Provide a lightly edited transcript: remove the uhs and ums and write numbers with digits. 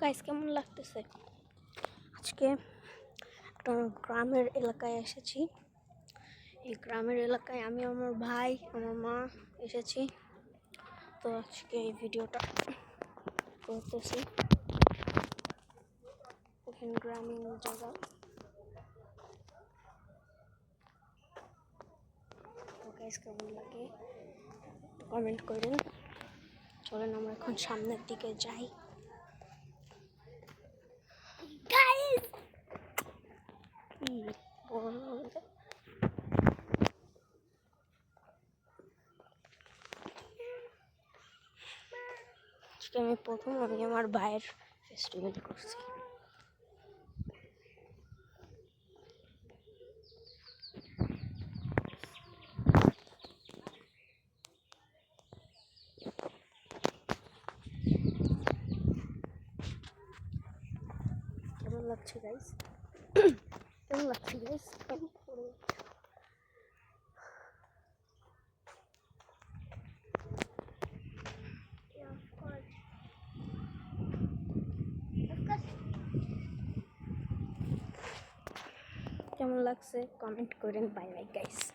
Guys কেমন লাগতেছে? আজকে একটা গ্রামের এলাকায় এসেছি। এই গ্রামের এলাকায় আমি, আমার ভাই, আমার মা এসেছি। তো আজকে এই ভিডিওটা করতেছি। এখানে গ্রামীণ জায়গা। তো গাইস কেমন লাগে কমেন্ট করেন। চলেন আমরা এখন সামনের দিকে যাই। গাইস আজকে আমি আমার ভাইয়ের ফেস্টিভ্যাল করছি। কেমন লাগছে গাইস? কেমন লাগছে গাইস? কেমন লাগছে কমেন্ট করেন। Bye bye guys.